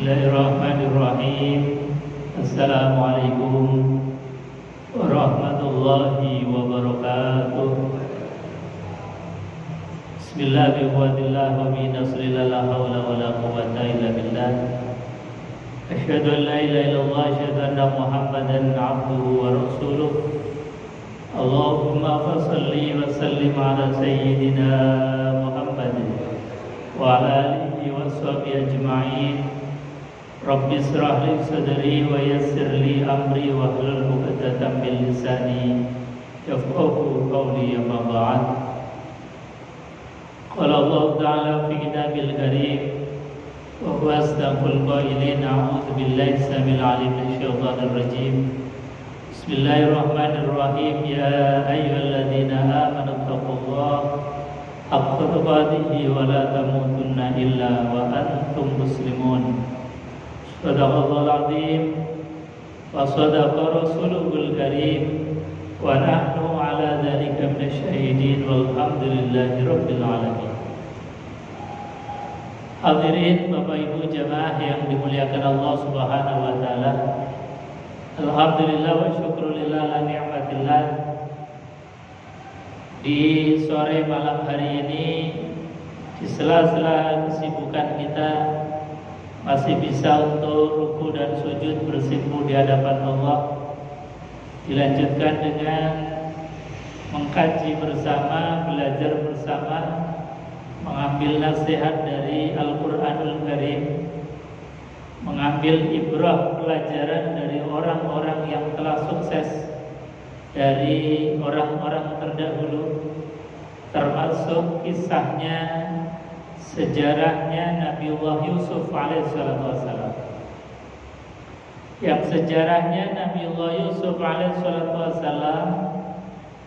Bismillahirrahmanirrahim. Assalamualaikum warahmatullahi wabarakatuh. Bismillahirrahmanirrahim. Wa bi nasrillah la haula wala quwwata illa billah. Asyhadu an la ilaha illallah wa asyhadu anna Muhammadan abduhu wa rasuluh. Allahumma shalli wa sallim ala sayyidina Muhammadin wa ala alihi wa sahbihi ajma'in. Rabbi israh li sadri wa yassir li amri wa hlul 'uqdatam min lisani yafqahu qawli. Amma ba'd. Qala Allah ta'ala fi kitabil karim wa huwa asdaqul qailin. A'udzu billahi samil 'alim minasyaitonir rajim. Bismillahirrahmanirrahim. Ya ayyuhalladzina amanu taqullaha haqqa tuqatih wa la tamutunna illa wa antum muslimun. Sadaqallahul azim wa sadaqa rasuluhul karim wa nahnu ala dzalika minasyahidin walhamdulillahi rabbil alamin. Hadirin Bapak Ibu jamaah yang dimuliakan Allah Subhanahu wa taala. Alhamdulillah wa syukrulillah la ni'matillah. Di sore malam hari ini, di sela-sela kesibukan kita, masih bisa untuk ruku dan sujud bersimpuh di hadapan Allah. Dilanjutkan dengan mengkaji bersama, belajar bersama, mengambil nasihat dari Al-Quranul Karim, mengambil ibrah pelajaran dari orang-orang yang telah sukses, dari orang-orang terdahulu, termasuk kisahnya, sejarahnya Nabiullah Yusuf alaihissalam. Yang sejarahnya Nabiullah Yusuf alaihissalam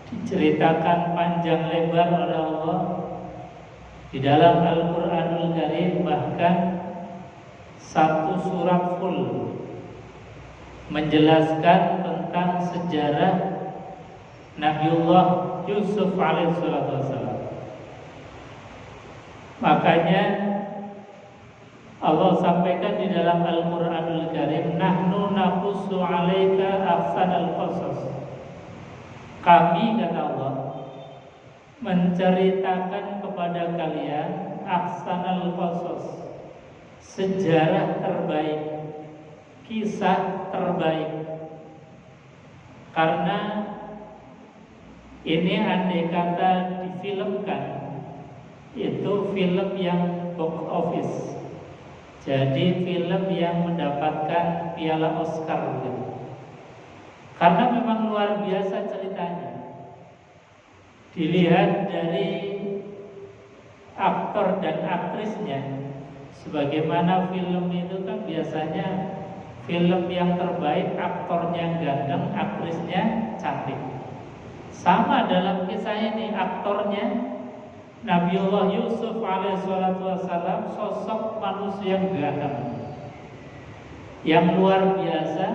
diceritakan panjang lebar oleh Allah di dalam Al-Quranul Karim, bahkan satu surat full menjelaskan tentang sejarah Nabiullah Yusuf alaihissalam. Makanya Allah sampaikan di dalam Al-Quranul Karim, nahnu naqussu 'alaika ahsanal qasas. Kami, kata Allah, menceritakan kepada kalian ahsanal qasas, sejarah terbaik, kisah terbaik. Karena ini andai kata difilmkan, itu film yang box office, jadi film yang mendapatkan piala Oscar gitu. Karena memang luar biasa ceritanya. Dilihat dari aktor dan aktrisnya, sebagaimana film itu kan biasanya film yang terbaik, aktornya ganteng, aktrisnya cantik. Sama dalam kisah ini, aktornya Nabiullah Yusuf alaihissalam sosok manusia yang ganteng, yang luar biasa,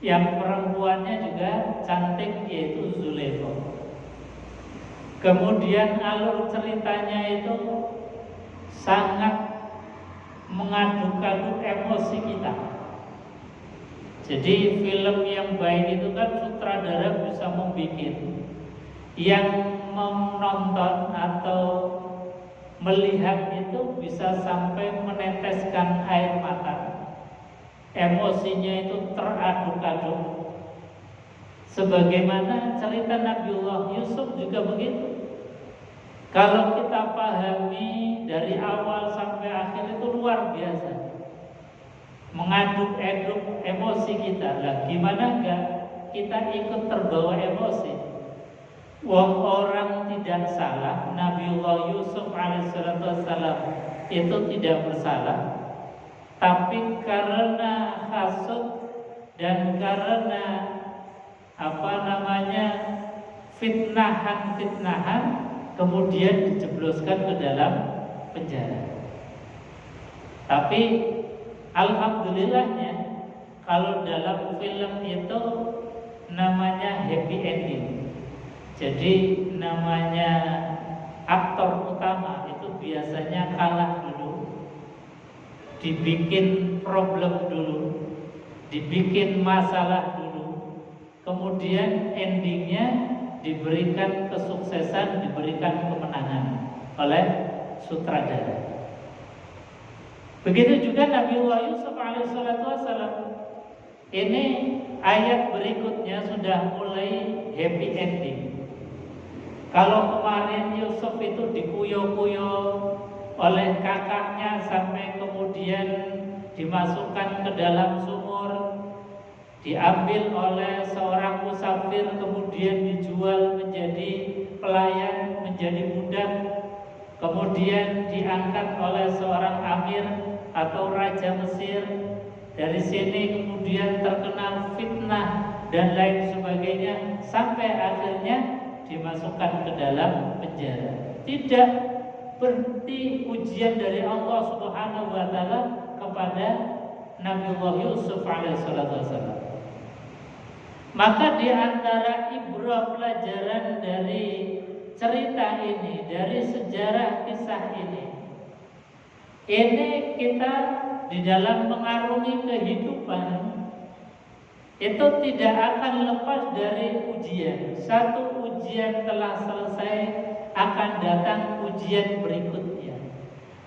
yang perempuannya juga cantik, yaitu Zulaikha. Kemudian alur ceritanya itu sangat mengaduk-aduk emosi kita. Jadi film yang baik itu kan sutradara bisa membuat yang menonton atau melihat itu bisa sampai meneteskan air mata. Emosinya itu teraduk-aduk. Sebagaimana cerita Nabiullah Yusuf juga begitu. Kalau kita pahami dari awal sampai akhir itu luar biasa, mengaduk-aduk emosi kita. Lah gimana enggak kita ikut terbawa emosi? Wong orang tidak salah, Nabiullah Yusuf alaihissalam itu tidak bersalah, tapi karena hasud dan karena fitnahan kemudian dijebloskan ke dalam penjara. Tapi alhamdulillahnya kalau dalam film itu namanya happy ending. Jadi namanya aktor utama itu biasanya kalah dulu, dibikin problem dulu, dibikin masalah dulu, kemudian endingnya diberikan kesuksesan, diberikan kemenangan oleh sutradara. Begitu juga Nabiullah Yusuf alaihissalam. Ini ayat berikutnya sudah mulai happy ending. Kalau kemarin Yusuf itu dikuyo-kuyo oleh kakaknya sampai kemudian dimasukkan ke dalam sumur, diambil oleh seorang musafir, kemudian dijual menjadi pelayan, menjadi budak, kemudian diangkat oleh seorang amir atau raja Mesir. Dari sini kemudian terkena fitnah dan lain sebagainya, sampai akhirnya dimasukkan ke dalam penjara. Tidak berhenti ujian dari Allah Subhanahu wa taala kepada Nabiullah Yusuf alaihissalam. Maka di antara ibrah pelajaran dari cerita ini, dari sejarah kisah ini kita di dalam mengarungi kehidupan itu tidak akan lepas dari ujian. Satu ujian telah selesai, akan datang ujian berikutnya.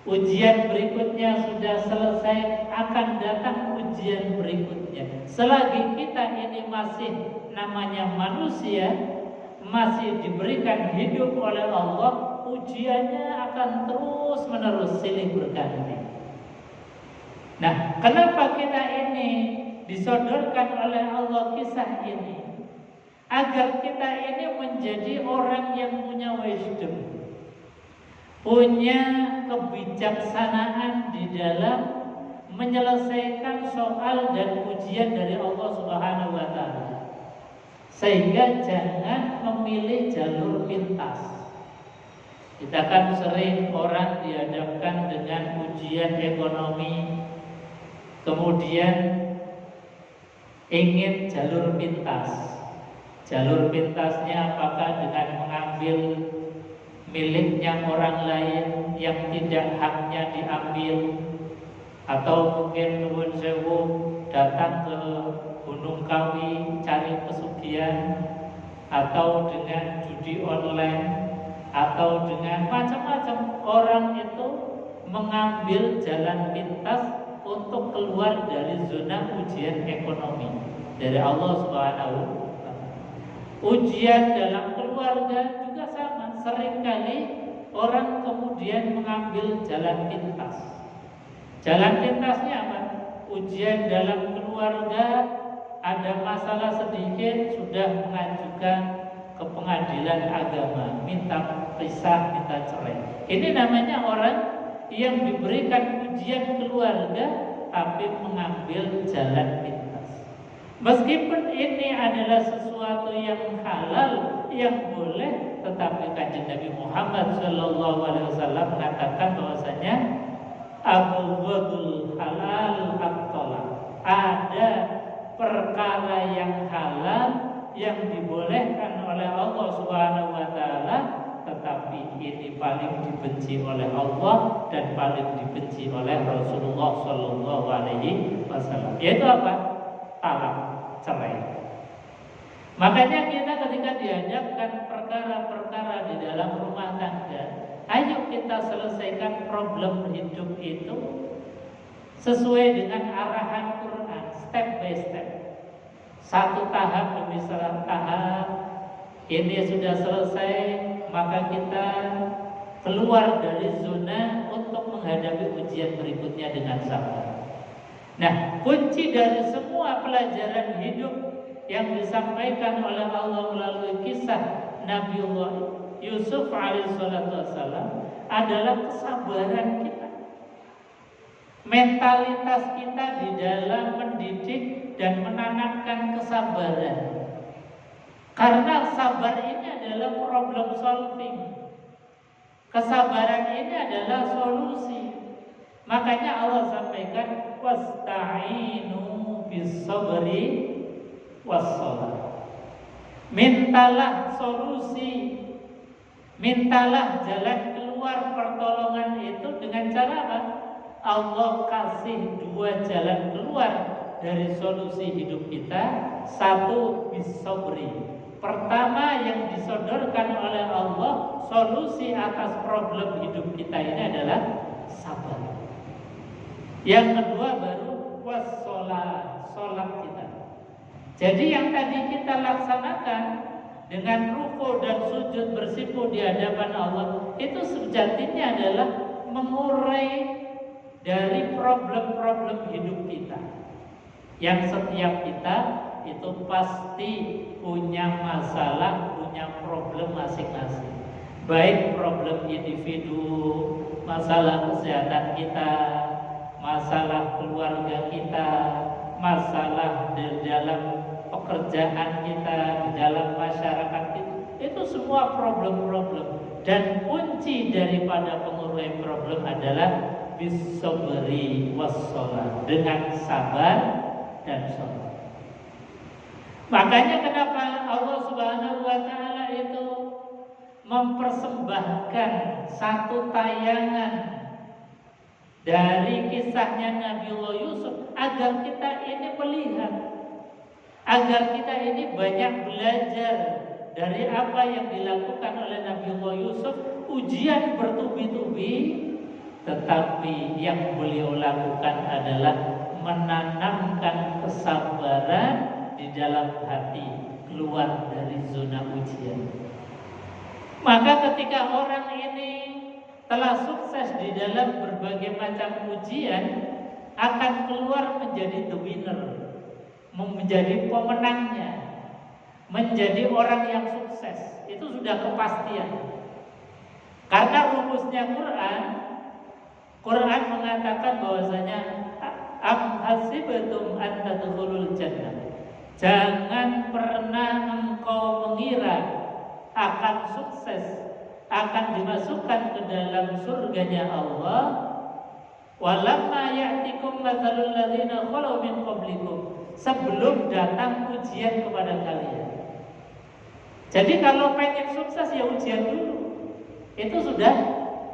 Ujian berikutnya sudah selesai, akan datang ujian berikutnya. Selagi kita ini masih namanya manusia, masih diberikan hidup oleh Allah, ujiannya akan terus menerus silih berganti. Nah, kenapa kita ini disodorkan oleh Allah kisah ini? Agar kita ini menjadi orang yang punya wisdom, punya kebijaksanaan di dalam menyelesaikan soal dan ujian dari Allah Subhanahu wa taala. Sehingga jangan memilih jalur pintas. Kita kan sering orang dihadapkan dengan ujian ekonomi, kemudian ingin jalur pintas. Jalur pintasnya apakah dengan mengambil miliknya orang lain yang tidak haknya diambil, atau mungkin nuwun sewu datang ke Gunung Kawi cari pesugihan, atau dengan judi online, atau dengan macam-macam. Orang itu mengambil jalan pintas untuk keluar dari zona ujian ekonomi dari Allah Subhanahu wa taala. Ujian dalam keluarga juga sama. Seringkali orang kemudian mengambil jalan pintas. Jalan pintasnya apa? Ujian dalam keluarga, ada masalah sedikit sudah mengajukan ke pengadilan agama, minta pisah, minta cerai. Ini namanya orang yang diberikan ujian keluarga tapi mengambil jalan pintas. Meskipun ini adalah sesuatu yang halal, yang boleh, tetapi Kanjeng Nabi Muhammad SAW mengatakan bahwasanya abghadul halal at-talaq. Ada perkara yang halal yang dibolehkan oleh Allah Subhanahu wa taala, tetapi ini paling dibenci oleh Allah dan paling dibenci oleh Rasulullah sallallahu alaihi wasallam. Yaitu apa? Talak, cerai. Makanya kita ketika dihadapkan perkara-perkara di dalam rumah tangga, ayo kita selesaikan problem hidup itu sesuai dengan arahan Quran, step by step. Satu tahap demi satu tahap. Ini sudah selesai, maka kita keluar dari zona untuk menghadapi ujian berikutnya dengan sabar. Nah, kunci dari semua pelajaran hidup yang disampaikan oleh Allah melalui kisah Nabiullah Yusuf alaihissalam adalah kesabaran kita. Mentalitas kita di dalam mendidik dan menanamkan kesabaran. Karena sabar ini adalah problem solving. Kesabaran ini adalah solusi. Makanya Allah sampaikan wasta'inu bis-sabri was-shalah. Mintalah solusi, mintalah jalan keluar pertolongan itu dengan cara apa? Allah kasih dua jalan keluar dari solusi hidup kita. Satu, bisobri. Pertama yang disodorkan oleh Allah, solusi atas problem hidup kita ini adalah sabar. Yang kedua baru wassalat, sholat kita. Jadi yang tadi kita laksanakan dengan ruku dan sujud bersimpuh di hadapan Allah, itu sejatinya adalah mengurai dari problem-problem hidup kita. Yang setiap kita itu pasti punya masalah, punya problem masing-masing. Baik problem individu, masalah kesehatan kita, masalah keluarga kita, masalah di dalam pekerjaan kita, di dalam masyarakat kita. Itu semua problem-problem. Dan kunci daripada pengurai problem adalah bisobri wassalat, dengan sabar dan sholat. Makanya kenapa Allah Subhanahu wa Ta'ala itu mempersembahkan satu tayangan dari kisahnya Nabiullah Yusuf agar kita ini melihat, agar kita ini banyak belajar dari apa yang dilakukan oleh Nabiullah Yusuf. Ujian bertubi-tubi, tetapi yang beliau lakukan adalah menanamkan kesabaran di dalam hati, keluar dari zona ujian. Maka ketika orang ini telah sukses di dalam berbagai macam ujian, akan keluar menjadi the winner, menjadi pemenangnya, menjadi orang yang sukses. Itu sudah kepastian. Karena rumusnya Quran mengatakan bahwasanya am hasibtum an tadkhulul jannah. Jangan pernah engkau mengira akan sukses, akan dimasukkan ke dalam surganya Allah. Walamma ya'tikum matsalul ladzina khalu min qablikum. Sebelum datang ujian kepada kalian. Jadi kalau pengen sukses ya ujian dulu. Itu sudah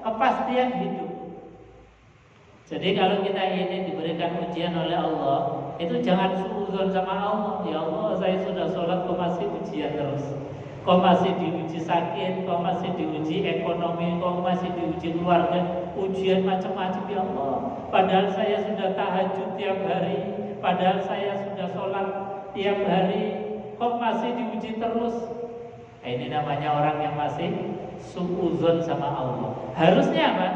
kepastian hidup. Jadi kalau kita ini diberikan ujian oleh Allah, itu jangan suudzon sama Allah. Ya Allah, saya sudah sholat kok masih ujian terus, kok masih diuji sakit, kok masih diuji ekonomi, kok masih diuji keluarga, ujian macam-macam ya Allah. Padahal saya sudah tahajud tiap hari, padahal saya sudah sholat tiap hari, kok masih diuji terus. Nah, ini namanya orang yang masih suudzon sama Allah. Harusnya apa?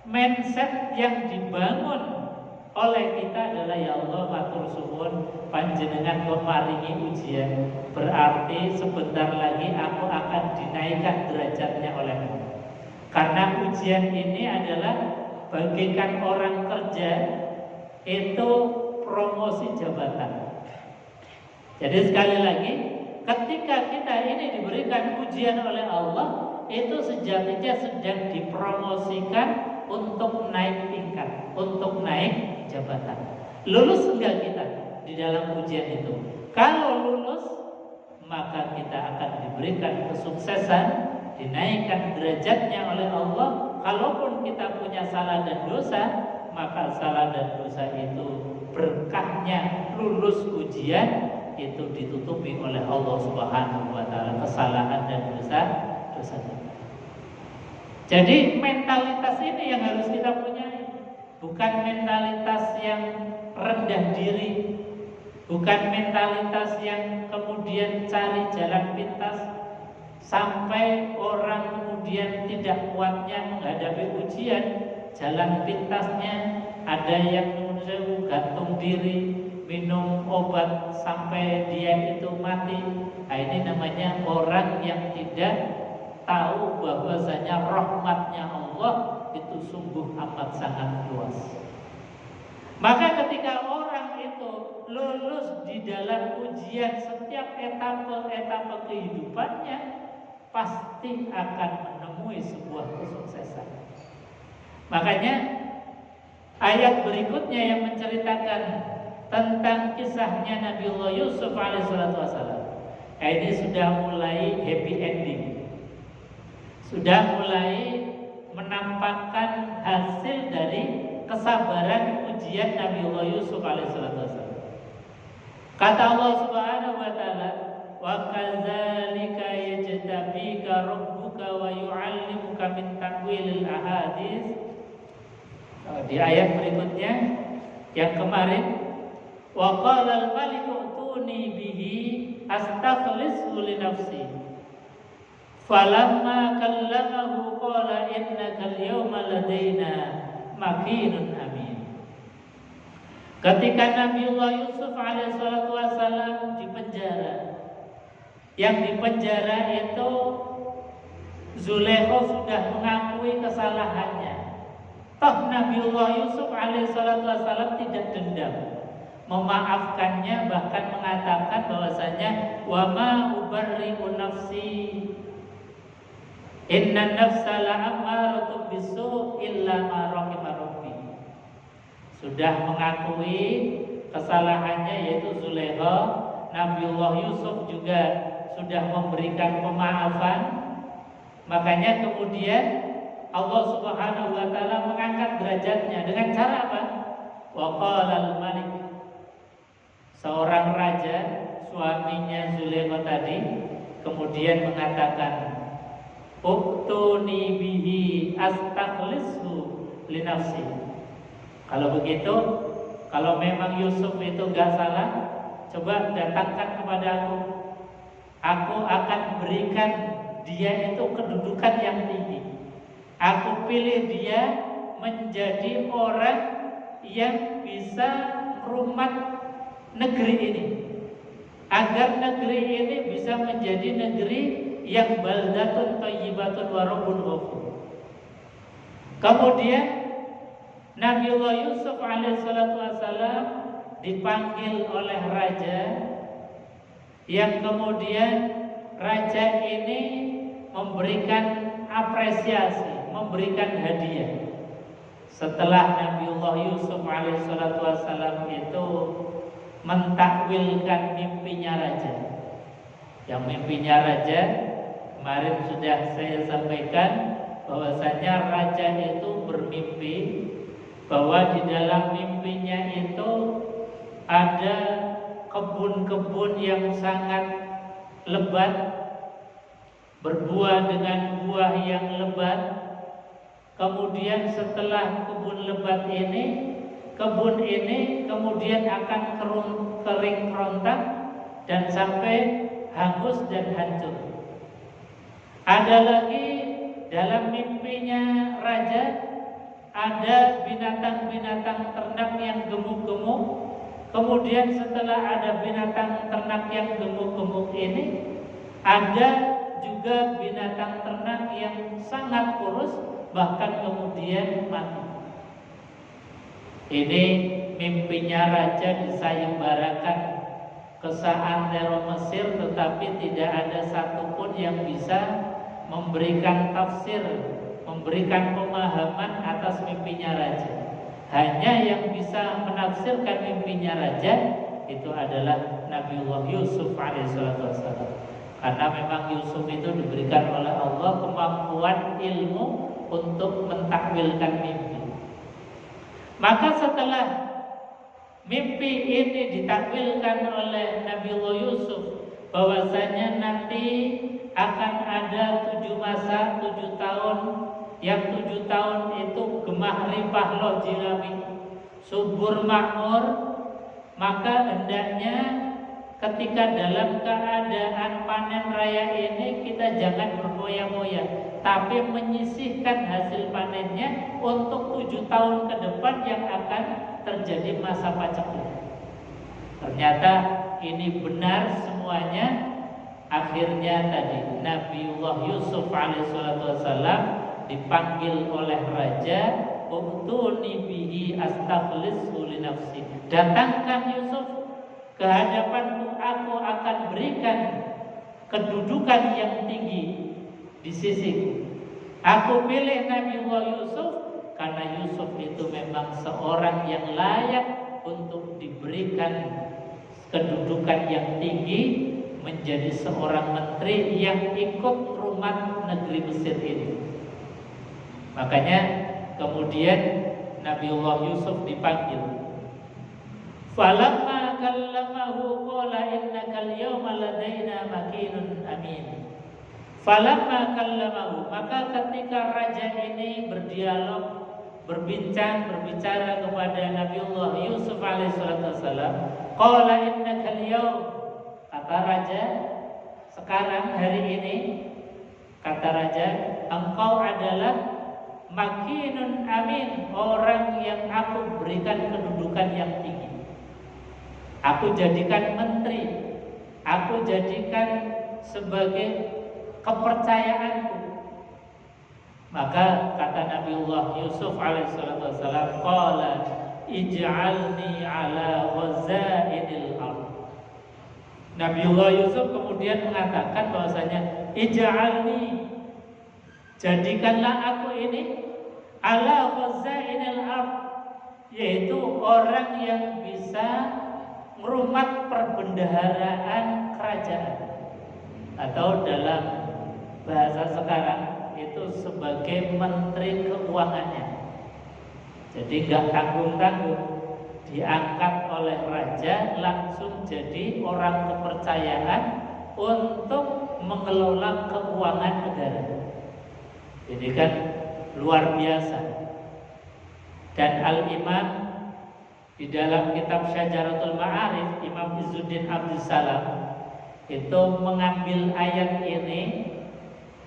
Mindset yang dibangun oleh kita adalah ya Allah matur suwun panjenengan kok maringi ujian, berarti sebentar lagi aku akan dinaikkan derajatnya olehmu. Karena ujian ini adalah bagikan orang kerja itu promosi jabatan. Jadi sekali lagi, ketika kita ini diberikan ujian oleh Allah, itu sejatinya sedang dipromosikan untuk naik tingkat, untuk naik jabatan. Lulus enggak kita di dalam ujian itu? Kalau lulus, maka kita akan diberikan kesuksesan, dinaikkan derajatnya oleh Allah. Kalaupun kita punya salah dan dosa, maka salah dan dosa itu berkahnya lulus ujian itu ditutupi oleh Allah Subhanahu wa Ta'ala kesalahan dan dosa kita. Jadi mentalitas ini yang harus kita punya, bukan mentalitas yang rendah diri, bukan mentalitas yang kemudian cari jalan pintas sampai orang kemudian tidak kuatnya menghadapi ujian. Jalan pintasnya ada yang gantung diri, minum obat sampai dia itu mati. Nah, ini namanya orang yang tidak tahu bahwasanya rahmatnya Allah itu sungguh amat sangat luas. Maka ketika orang itu lulus di dalam ujian setiap etapa kehidupannya, pasti akan menemui sebuah kesuksesan. Makanya ayat berikutnya yang menceritakan tentang kisahnya Nabiullah Yusuf alaihissalam, ini sudah mulai happy ending, sudah mulai menampakkan hasil dari kesabaran ujian Nabiullah Yusuf alaihissalam. Kata Allah Subhanahu wa taala, wa kadzalika yajtabika rabbuka wa yu'allimuka min ta'wilil ahadits. Di ayat berikutnya yang kemarin, wa qala al-maliku utuni bihi astakhlisu li nafsi. Falamma kallamahu qala innaka al-yawma ladaina makinun amin. Ketika Nabiullah Yusuf alaihissalatu wassalam di penjara, yang di penjara itu Zulaikha sudah mengakui kesalahannya. Toh Nabiullah Yusuf alaihissalatu wassalam tidak dendam, memaafkannya, bahkan mengatakan bahwasanya wa ma ubarri'u nafsi inna nafsa la'ammaratun bisu' illa ma rahima rabbi. Sudah mengakui kesalahannya yaitu Zulaikha. Nabiullah Yusuf juga sudah memberikan pemaafan. Makanya kemudian Allah Subhanahu wa taala mengangkat derajatnya dengan cara apa? Wa qala al-malik, seorang raja, suaminya Zulaikha tadi, kemudian mengatakan, uktuni bihi astakhlisu li nafsi. Kalau begitu, kalau memang Yusuf itu gak salah, coba datangkan kepada aku. Aku akan berikan dia itu kedudukan yang tinggi. Aku pilih dia menjadi orang yang bisa merumat negeri ini, agar negeri ini bisa menjadi negeri yang baldatun thayyibatun wa rabbun ghafur. Kemudian Nabiullah Yusuf alaihissalatu wassalam dipanggil oleh raja, yang kemudian raja ini memberikan apresiasi, memberikan hadiah. Setelah Nabiullah Yusuf alaihissalatu wassalam itu mentakwilkan mimpinya raja. Yang mimpinya raja kemarin sudah saya sampaikan bahwasanya raja itu bermimpi bahwa di dalam mimpinya itu ada kebun-kebun yang sangat lebat, berbuah dengan buah yang lebat. Kemudian setelah kebun lebat ini, kebun ini kemudian akan kering kerontang dan sampai hangus dan hancur. Ada lagi dalam mimpinya raja, ada binatang-binatang ternak yang gemuk-gemuk. Kemudian setelah ada binatang ternak yang gemuk-gemuk ini, ada juga binatang ternak yang sangat kurus, bahkan kemudian mati. Ini mimpinya raja disayembarakan ke seantero Mesir, tetapi tidak ada satupun yang bisa memberikan tafsir, memberikan pemahaman atas mimpinya raja. Hanya yang bisa menafsirkan mimpinya raja itu adalah Nabiullah Yusuf alaihissalam. Karena memang Yusuf itu diberikan oleh Allah kemampuan ilmu untuk mentakwilkan mimpi. Maka setelah mimpi ini ditakwilkan oleh Nabiullah Yusuf bahwasanya nanti akan ada 7 masa, 7 tahun, yang 7 tahun itu gemah ripah loh jirami, subur makmur. Maka hendaknya ketika dalam keadaan panen raya ini kita jangan bermoya-moya, tapi menyisihkan hasil panennya untuk 7 tahun ke depan yang akan terjadi masa paceklik. Ternyata ini benar semuanya. Akhirnya tadi Nabiullah Yusuf alaihissalam dipanggil oleh raja, "Uktuni bihi astakhlisu li nafsi." Datangkan Yusuf ke hadapanku, aku akan berikan kedudukan yang tinggi di sisiku. Aku pilih Nabiullah Yusuf karena Yusuf itu memang seorang yang layak untuk diberikan kedudukan yang tinggi, menjadi seorang menteri yang ikut rumah negeri Mesir ini. Makanya kemudian Nabiullah Yusuf dipanggil. Falamma kallamahu qala innakal yawma ladaina makinun amin. Falamma kallamahu, maka ketika raja ini berdialog, berbicara kepada Nabiullah Yusuf alaihissalam, qala innakal yawm, kata raja, sekarang hari ini, kata raja, engkau adalah makinun amin, orang yang aku berikan kedudukan yang tinggi. Aku jadikan menteri, aku jadikan sebagai kepercayaanku. Maka kata Nabiullah Yusuf alaihissalam, qala ij'alni ala ghazainil ardh. Nabiullah Yusuf kemudian mengatakan bahwasanya ij'alni, jadikanlah aku ini ala ghazainil ardh, yaitu orang yang bisa merumat perbendaharaan kerajaan, atau dalam bahasa sekarang itu sebagai menteri keuangannya. Jadi nggak tanggung-tanggung, diangkat oleh raja langsung jadi orang kepercayaan untuk mengelola keuangan negara. Jadi kan luar biasa. Dan Al-Imam di dalam kitab Syajaratul Ma'arif, Imam Izzuddin Abdussalam itu mengambil ayat ini,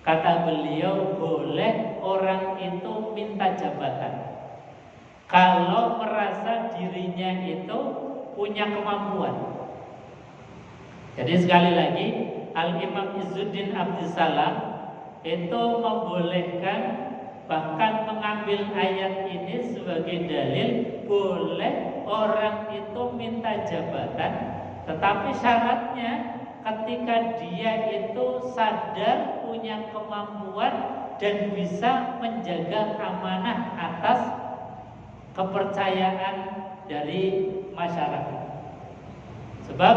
kata beliau, boleh orang itu minta jabatan kalau merasa dirinya itu punya kemampuan. Jadi sekali lagi, Al-Imam Izzuddin Abdussalam itu membolehkan, bahkan mengambil ayat ini sebagai dalil boleh orang itu minta jabatan, tetapi syaratnya ketika dia itu sadar punya kemampuan dan bisa menjaga amanah atas kepercayaan dari masyarakat. Sebab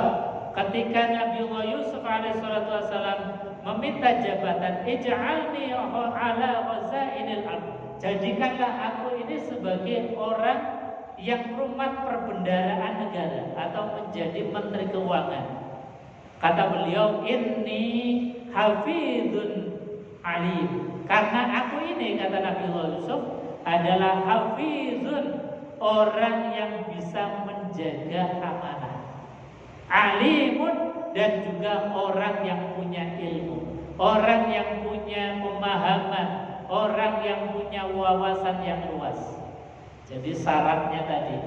ketika Nabiullah Yusuf alaihissalam meminta jabatan, ij'alni ala ghazainil ardh, jadikanlah aku ini sebagai orang yang merumat perbendaharaan negara atau menjadi menteri keuangan. Kata beliau, inni hafizun alim, karena aku ini, kata Nabiullah Yusuf, adalah hafizun, orang yang bisa menjaga amanah, alimun, dan juga orang yang punya ilmu, orang yang punya pemahaman, orang yang punya wawasan yang luas. Jadi syaratnya tadi,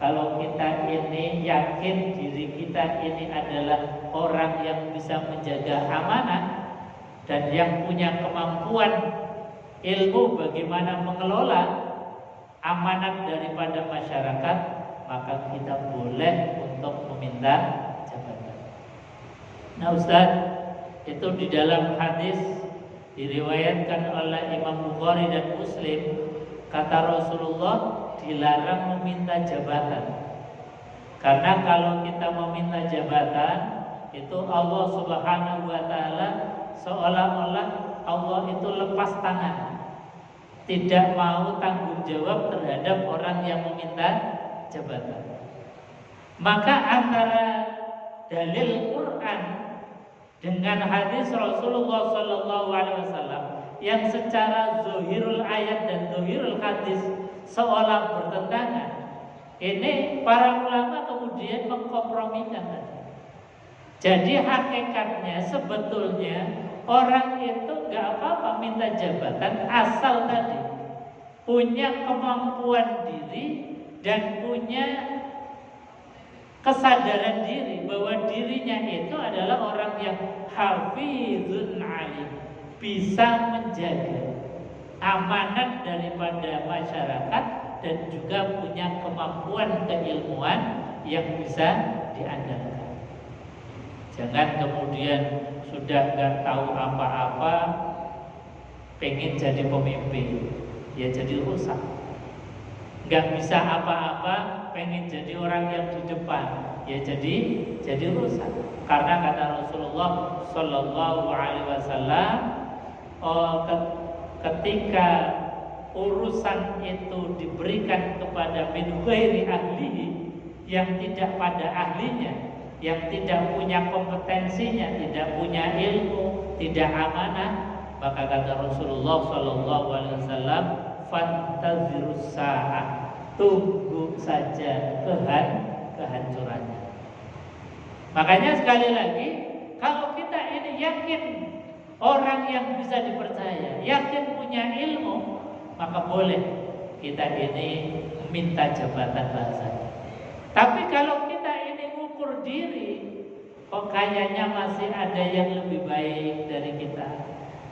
kalau kita ini yakin diri kita ini adalah orang yang bisa menjaga amanah dan yang punya kemampuan ilmu bagaimana mengelola amanat daripada masyarakat, maka kita boleh untuk meminta jabatan. Nah Ustaz, itu di dalam hadis diriwayatkan oleh Imam Bukhari dan Muslim, kata Rasulullah dilarang meminta jabatan. Karena kalau kita meminta jabatan, itu Allah Subhanahu wa taala seolah-olah Allah itu lepas tangan, tidak mau tanggung jawab terhadap orang yang meminta jabatan. Maka antara dalil Quran dengan hadis Rasulullah sallallahu alaihi wasallam yang secara zahirul ayat dan zahirul hadis seolah bertentangan, ini para ulama kemudian mengkompromikan. Jadi hakikatnya sebetulnya orang itu nggak apa-apa minta jabatan asal tadi punya kemampuan diri dan punya kesadaran diri bahwa dirinya itu adalah orang yang hafizun alim, bisa menjaga amanat daripada masyarakat dan juga punya kemampuan keilmuan yang bisa diandalkan. Jangan kemudian sudah nggak tahu apa-apa pengen jadi pemimpin, ya jadi rusak. Nggak bisa apa-apa pengen jadi orang yang di depan, ya jadi rusak. Karena kata Rasulullah Sallallahu Alaihi Wasallam, ketika urusan itu diberikan kepada min ghairi ahlihi, yang tidak pada ahlinya, yang tidak punya kompetensinya, tidak punya ilmu, tidak amanah, maka kata Rasulullah sallallahu alaihi wasallam, fantazirus sa'ah, tunggu saja kehancurannya. Makanya sekali lagi, kalau kita ini yakin orang yang bisa dipercaya, yakin punya ilmu, maka boleh kita ini minta jabatan bahasanya. Tapi kalau kita ini ngukur diri, kok kayaknya masih ada yang lebih baik dari kita,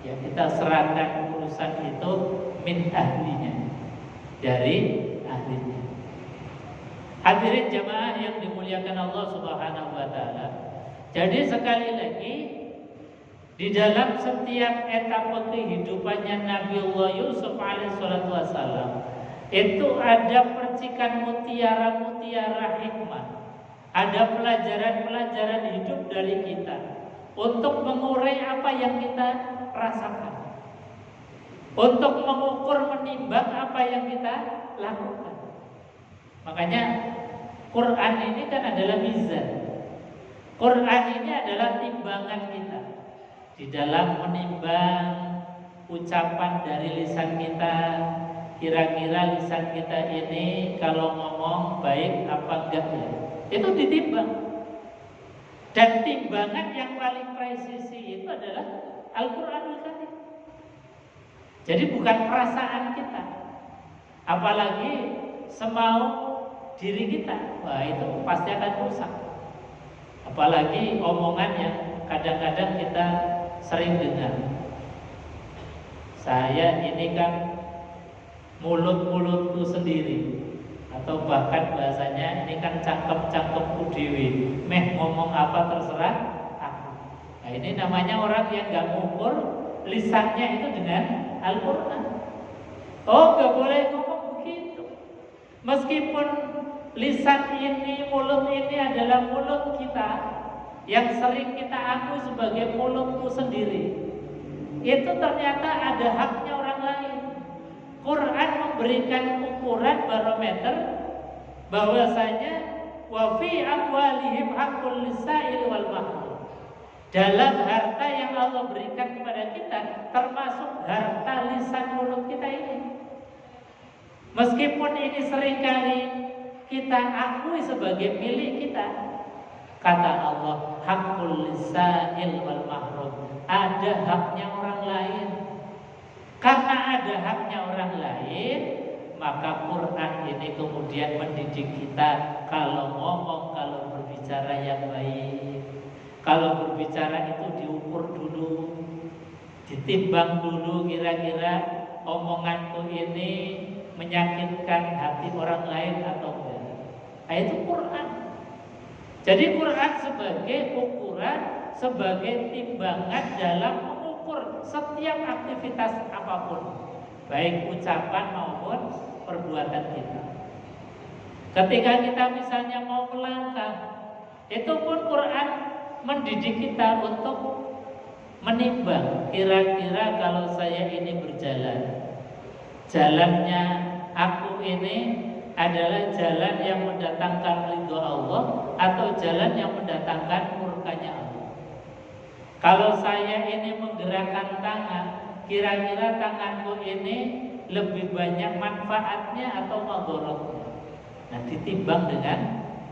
ya kita serahkan urusan itu min ahlinya, dari ahlinya. Hadirin jamaah yang dimuliakan Allah Subhanahu wa taala. Jadi sekali lagi, di dalam setiap etapa kehidupannya Nabiullah Yusuf alaihissalatu wassalam, itu ada percikan mutiara-mutiara hikmah, ada pelajaran-pelajaran hidup dari kita untuk mengurai apa yang kita rasakan, untuk mengukur, menimbang apa yang kita lakukan. Makanya Quran ini kan adalah mizan. Quran ini adalah timbangan kita di dalam menimbang ucapan dari lisan kita. Kira-kira lisan kita ini kalau ngomong baik apa enggak ya? Itu ditimbang. Dan timbangan yang paling presisi itu adalah Al-Qur'anul Karim. Jadi bukan perasaan kita, apalagi semau diri kita, wah itu pasti akan rusak. Apalagi omongan yang kadang-kadang kita sering dengar. Saya ini kan mulut-mulutku sendiri, atau bahkan bahasanya ini kan cangkem-cangkemku dewi, meh ngomong apa terserah aku. Nah ini namanya orang yang gak mengukur lisannya itu dengan Al-Quran. Oh gak boleh ngomong begitu. Meskipun lisan ini, mulut ini adalah mulut kita yang sering kita akui sebagai mulutku sendiri, itu ternyata ada haknya orang lain. Quran memberikan ukuran barometer bahwasanya wa fi amwalihim haqqul lisail wal mahrum. Dalam harta yang Allah berikan kepada kita termasuk harta lisan mulut kita ini. Meskipun ini seringkali kita akui sebagai milik kita, kata Allah haqqul lisail wal mahrum, ada haknya orang lain. Karena ada haknya orang lain, maka Quran ini kemudian mendidik kita kalau ngomong, kalau berbicara yang baik, kalau berbicara itu diukur dulu, ditimbang dulu, kira-kira omonganku ini menyakitkan hati orang lain atau enggak. Nah, itu Quran. Jadi Quran sebagai ukuran, sebagai timbangan dalam mengukur setiap aktivitas apapun, baik ucapan maupun perbuatan kita. Ketika kita misalnya mau melangkah, itu pun Quran mendidik kita untuk menimbang, kira-kira kalau saya ini berjalan, jalannya aku ini adalah jalan yang mendatangkan ridho Allah atau jalan yang mendatangkan murkanya Allah. Kalau saya ini menggerakkan tangan, kira-kira tanganku ini lebih banyak manfaatnya atau madharatnya. Nah, ditimbang dengan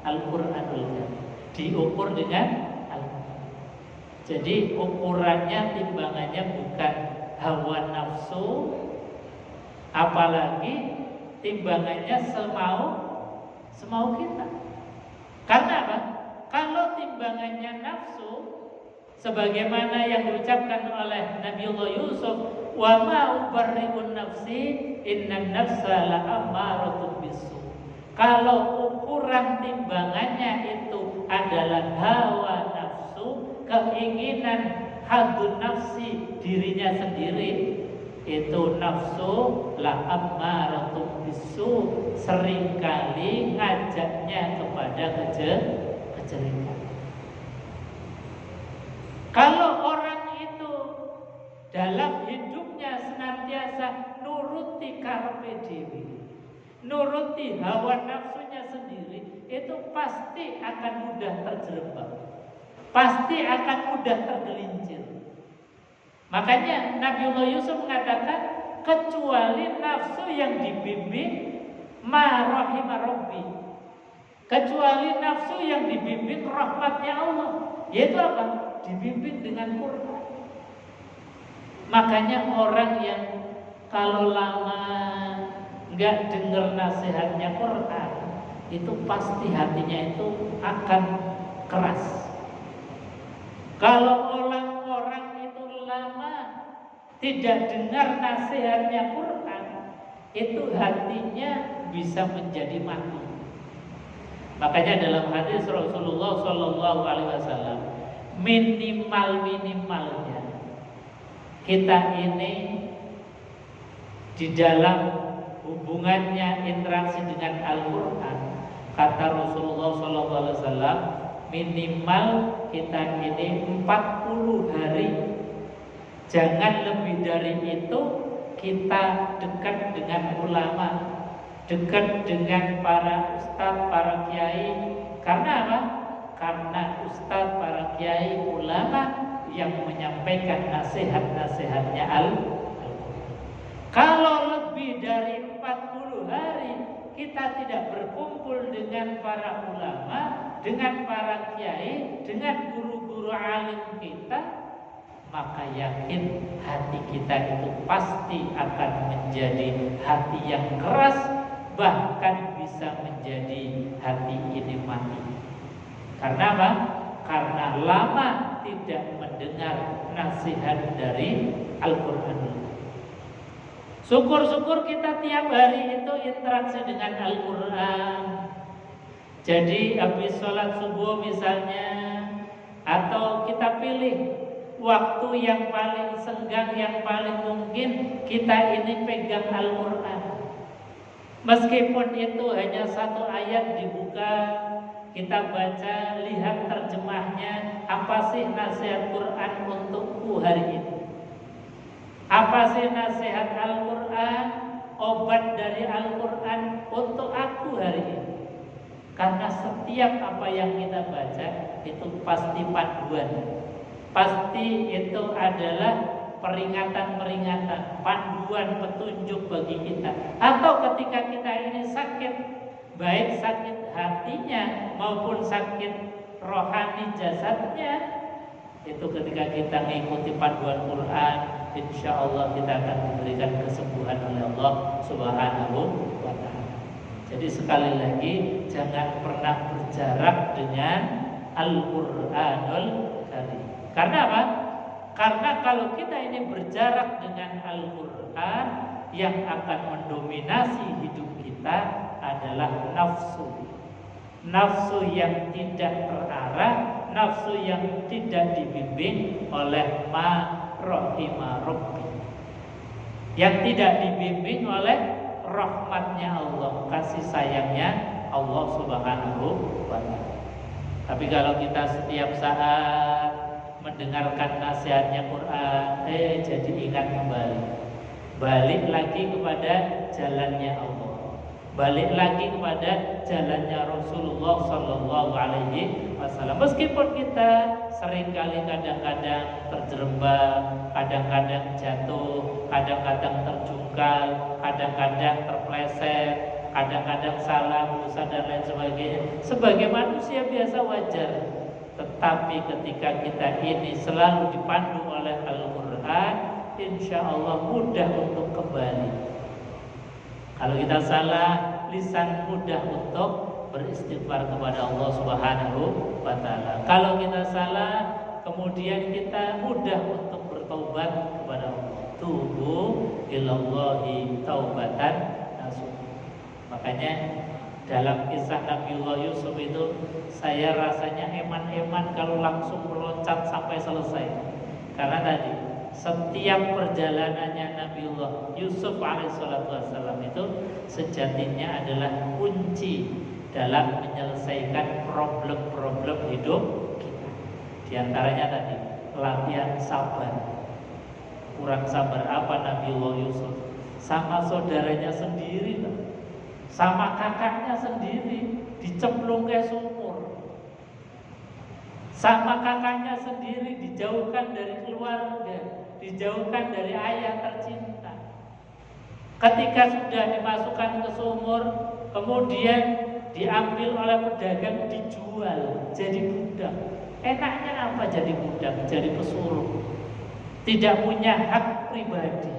Al-Qur'anul Karim, diukur dengan Al-Qur'an. Jadi ukurannya, timbangannya bukan hawa nafsu, apalagi timbangannya semau kita. Karena apa? Kalau timbangannya nafsu, sebagaimana yang diucapkan oleh Nabiullah Yusuf, wa ma ubarri'un nafsi innan nafsa la'ammaratun bisu. Kalau ukuran timbangannya itu adalah hawa nafsu, keinginan hadun nafsi, dirinya sendiri, itu nafsu la'ammaratun bisu, seringkali ngajaknya kepada kejelekan. Kalau orang itu dalam hidupnya senantiasa nuruti karepe dhewe, nuruti hawa nafsunya sendiri, itu pasti akan mudah terjerembab, pasti akan mudah tergelincir. Makanya Nabiullah Yusuf mengatakan, kecuali nafsu yang dibimbing ma rahima rabbi, kecuali nafsu yang dibimbing rahmatnya Allah, yaitu apa? Dibimbing dengan Quran. Makanya orang yang kalau lama nggak dengar nasihatnya Quran, itu pasti hatinya itu akan keras. Kalau orang-orang itu lama tidak dengar nasihatnya Quran, itu hatinya bisa menjadi mati. Makanya dalam hadis Rasulullah SAW, minimalnya kita ini di dalam hubungannya interaksi dengan Al-Quran, kata Rasulullah SAW, minimal kita ini 40 hari, jangan lebih dari itu kita dekat dengan ulama, dekat dengan para ustadz, para kiai. Karena apa? Karena ustadz, para kiai, ulama yang menyampaikan nasihat-nasihatnya Al-Quran. Kalau lebih dari 40 hari kita tidak berkumpul dengan para ulama, dengan para kiai, dengan guru-guru alim kita, maka yakin hati kita itu pasti akan menjadi hati yang keras, bahkan bisa menjadi hati ini mati. Karena apa? Karena lama tidak mendengar nasihat dari Al-Quran. Syukur-syukur kita tiap hari itu interaksi dengan Al-Quran. Jadi habis sholat subuh misalnya, atau kita pilih waktu yang paling senggang, yang paling mungkin kita ini pegang Al-Quran. Meskipun itu hanya satu ayat dibuka, kita baca, lihat terjemahnya, apa sih nasihat Quran untukku hari ini? Apa sih nasihat Al-Quran, obat dari Al-Quran untuk aku hari ini? Karena setiap apa yang kita baca itu pasti panduan, pasti itu adalah peringatan-peringatan, panduan, petunjuk bagi kita. Atau ketika kita ini sakit, baik sakit hatinya maupun sakit rohani jasadnya, itu ketika kita mengikuti panduan Quran, insya Allah kita akan diberikan kesembuhan oleh Allah Subhanahu wa Ta'ala. Jadi sekali lagi, jangan pernah berjarak dengan Al-Quranul Karim. Karena apa? Karena kalau kita ini berjarak dengan Al-Quran, yang akan mendominasi hidup kita adalah nafsu. Nafsu yang tidak terarah, nafsu yang tidak dibimbing oleh ma rahima rabbi, yang tidak dibimbing oleh rahmatnya Allah, kasih sayangnya Allah Subhanahu wa Ta'ala. Tapi kalau kita setiap saat mendengarkan nasihatnya Quran, jadi ingat kembali, balik lagi kepada jalannya Allah, balik lagi kepada jalannya Rasulullah Sallallahu Alaihi Wasallam. Meskipun kita seringkali kadang-kadang terjerembab, kadang-kadang jatuh, kadang-kadang terjungkal, kadang-kadang terpleset, kadang-kadang salah, dosa dan lain sebagainya. Sebagai manusia biasa wajar. Tetapi ketika kita ini selalu dipandu oleh Al-Quran, insya Allah mudah untuk kembali. Kalau kita salah, lisan mudah untuk beristighfar kepada Allah Subhanahu wa Ta'ala. Kalau kita salah, kemudian kita mudah untuk bertaubat kepada Allah. Tubu ilallahi taubatan nasuh. Makanya dalam kisah Nabiullah Yusuf itu, saya rasanya eman-eman kalau langsung meloncat sampai selesai. Karena tadi setiap perjalanannya Nabiullah Yusuf alaihissalam itu sejatinya adalah kunci dalam menyelesaikan problem-problem hidup kita. Di antaranya tadi latihan sabar. Kurang sabar apa Nabiullah Yusuf? sama saudaranya sendiri, sama kakaknya sendiri dicemplung ke sumur, sama kakaknya sendiri dijauhkan dari keluarga, dijauhkan dari ayah tercinta. Ketika sudah dimasukkan ke sumur, kemudian diambil oleh pedagang, dijual jadi budak. Enaknya apa jadi budak, jadi pesuruh, tidak punya hak pribadi.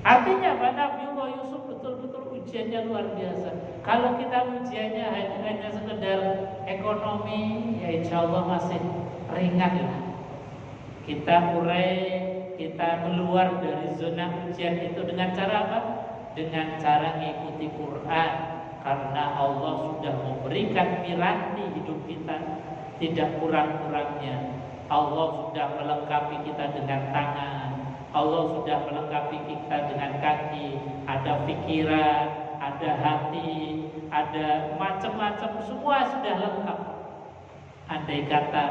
Artinya apa? Nabiullah Yusuf betul-betul ujiannya luar biasa. Kalau kita ujiannya hanya sekedar ekonomi, ya insya Allah masih ringan lah. Kita urai, kita keluar dari zona ujian itu dengan cara apa? Dengan cara mengikuti Quran. Karena Allah sudah memberikan piranti hidup kita, tidak kurang-kurangnya. Allah sudah melengkapi kita dengan tangan, Allah sudah melengkapi kita dengan kaki, ada pikiran, ada hati, ada macam-macam, semua sudah lengkap. Andai kata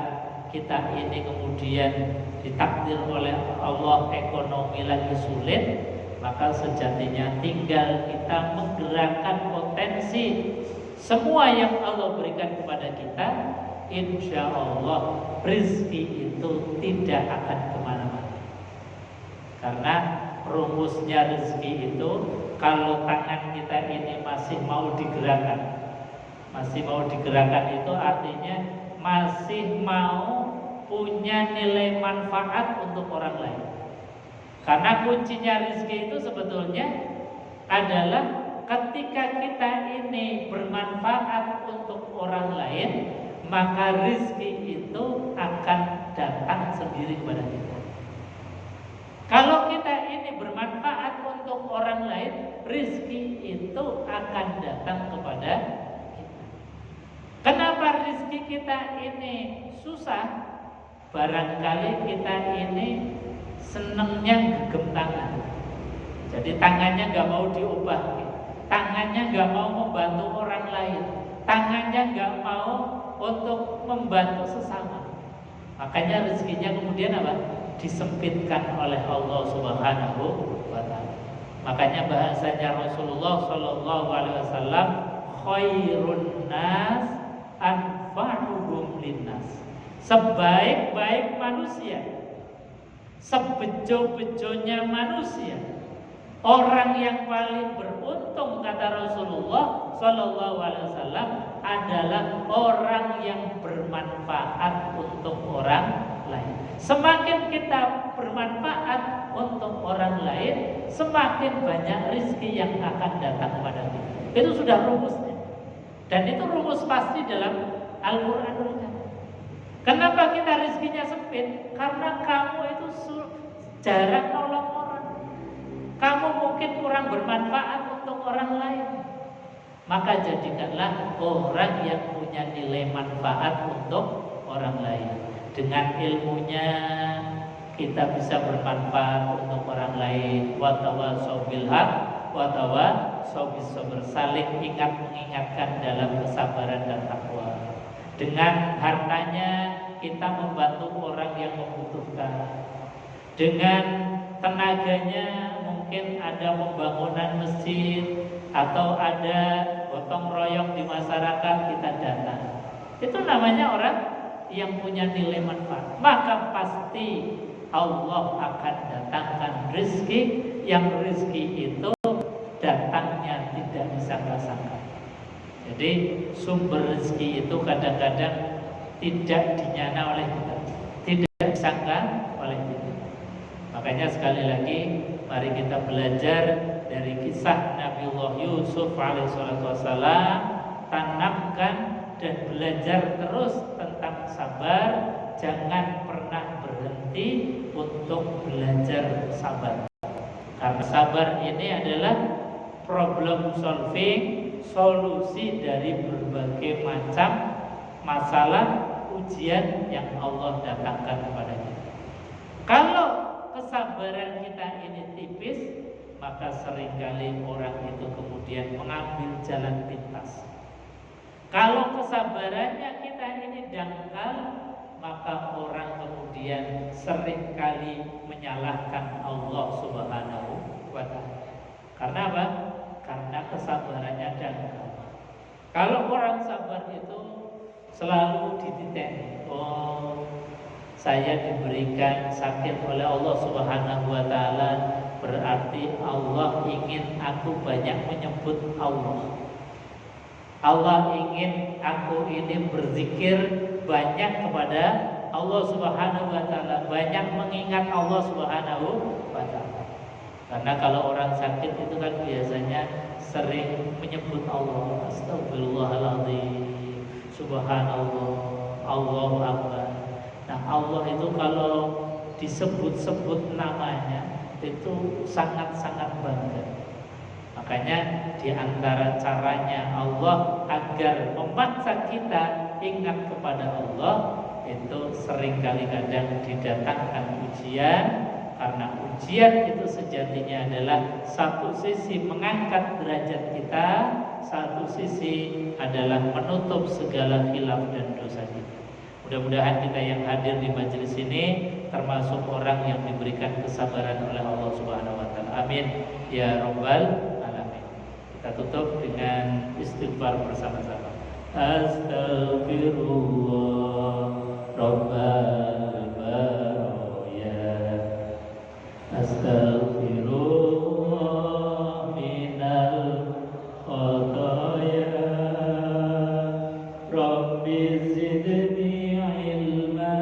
kita ini kemudian ditakdir oleh Allah ekonomi lagi sulit, maka sejatinya tinggal kita menggerakkan potensi semua yang Allah berikan kepada kita. Insya Allah rezeki itu tidak akan kemana-mana. Karena rumusnya rezeki itu, kalau tangan kita ini masih mau digerakkan, itu artinya masih mau punya nilai manfaat untuk orang lain. Karena kuncinya rezeki itu sebetulnya adalah ketika kita ini bermanfaat untuk orang lain, maka rezeki itu akan datang sendiri kepada kita. Kalau kita ini bermanfaat untuk orang lain, rezeki itu akan datang kepada kita. Kenapa rezeki kita ini susah? Barangkali kita ini senengnya genggam tangan. Jadi tangannya nggak mau diubah, tangannya nggak mau membantu orang lain, tangannya nggak mau untuk membantu sesama. Makanya rezekinya kemudian apa? Disempitkan oleh Allah Subhanahu wa Ta'ala. Makanya bahasanya Rasulullah Shallallahu Alaihi Wasallam, khairun nas anfa'uhum linnas. Sebaik-baik manusia, sebejo-bejonya manusia, orang yang paling beruntung kata Rasulullah Shallallahu Alaihi Wasallam adalah orang yang bermanfaat untuk orang lain. Semakin kita bermanfaat untuk orang lain, semakin banyak rezeki yang akan datang kepada kita. Itu sudah rumusnya, dan itu rumus pasti dalam Al-Quran. Kenapa kita rezekinya sempit? Karena kamu itu jarang nolong orang. Kamu mungkin kurang bermanfaat untuk orang lain. Maka jadikanlah orang yang punya nilai manfaat untuk orang lain. Dengan ilmunya kita bisa bermanfaat untuk orang lain. Wa tawassaw bil haqq wa tawassaw bis sabr. Saling mengingatkan dalam kesabaran dan takwa. Dengan hartanya kita membantu orang yang membutuhkan. Dengan tenaganya mungkin ada pembangunan masjid atau ada gotong royong di masyarakat, kita datang. Itu namanya orang yang punya nilai manfaat. Maka pasti Allah akan datangkan rezeki, yang rezeki itu datangnya tidak disangka-sangka. Jadi sumber rezeki itu kadang-kadang tidak dinyana oleh kita, tidak disangka oleh kita. Makanya sekali lagi mari kita belajar dari kisah Nabiullah Yusuf alaihissalam, tanamkan dan belajar terus tentang sabar. Jangan pernah berhenti untuk belajar sabar, karena sabar ini adalah problem solving, solusi dari berbagai macam masalah ujian yang Allah datangkan kepada kita. Kalau kesabaran kita ini tipis, maka seringkali orang itu kemudian mengambil jalan pintas. Kalau kesabarannya kita ini dangkal, maka orang kemudian seringkali menyalahkan Allah Subhanahu kepada. Karena apa? Karena kesabarannya dangkal. Kalau orang sabar itu selalu dititeni. Oh, saya diberikan sakit oleh Allah Subhanahu wa taala, berarti Allah ingin aku banyak menyebut Allah. Allah ingin aku ini berzikir banyak kepada Allah Subhanahu wa taala, banyak mengingat Allah Subhanahu wa taala. Karena kalau orang sakit itu kan biasanya sering menyebut Allah, astagfirullahaladzim, subhanallah, Allahu akbar. Nah, Allah itu kalau disebut-sebut namanya itu sangat-sangat bangga. Makanya di antara caranya Allah agar memaksa kita ingat kepada Allah itu seringkali kadang didatangkan ujian, karena ujian itu sejatinya adalah satu sisi mengangkat derajat kita, satu sisi adalah menutup segala khilaf dan dosa kita. Mudah-mudahan kita yang hadir di majelis ini termasuk orang yang diberikan kesabaran oleh Allah Subhanahu wa taala. Amin ya rabbal alamin. Kita tutup dengan istighfar bersama-sama. Astaghfirullah rabbal baraya. Astaghfirullah minal khataya. Rabbi zidni ilma,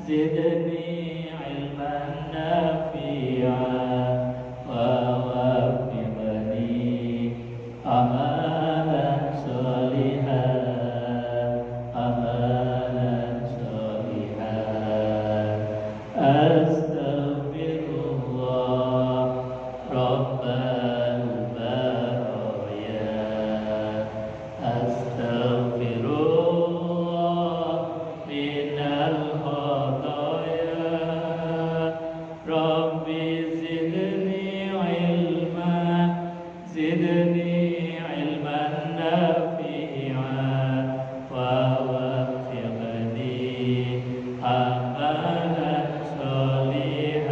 zidni ilman nafi'a, wa waffiqni amalan sholihan, amalan sholihan. Astaghfirullah rabbal baraya. Astaghfirullah minal khataya. Rabbi zidni ilma, zidni ilman nafi'a, wa waffiqni amalan sholihan,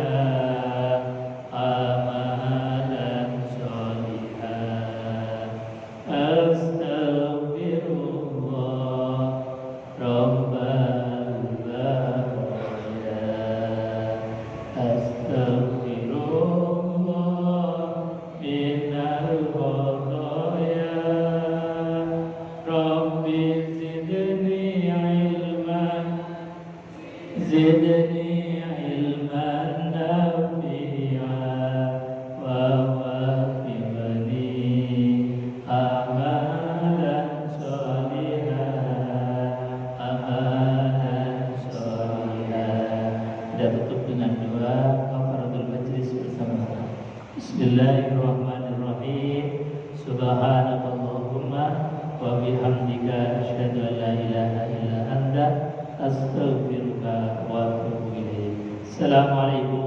amalan sholihan. Astaghfirullah rabbal baraya. Astaghfirullah minal khataya. Rabbi zidni ilman, zidni ilman nafi'a, wa waffiqni amalan sholihan, amalan sholihan. Kita tutup dengan doa kafaratul majlis bersama-sama. Bismillahirrahmanirrahim. Subhanakallahumma wa bihamdika asyhadu an la ilaha illa anta astaghfiruka wa atubu ilaik. Assalamualaikum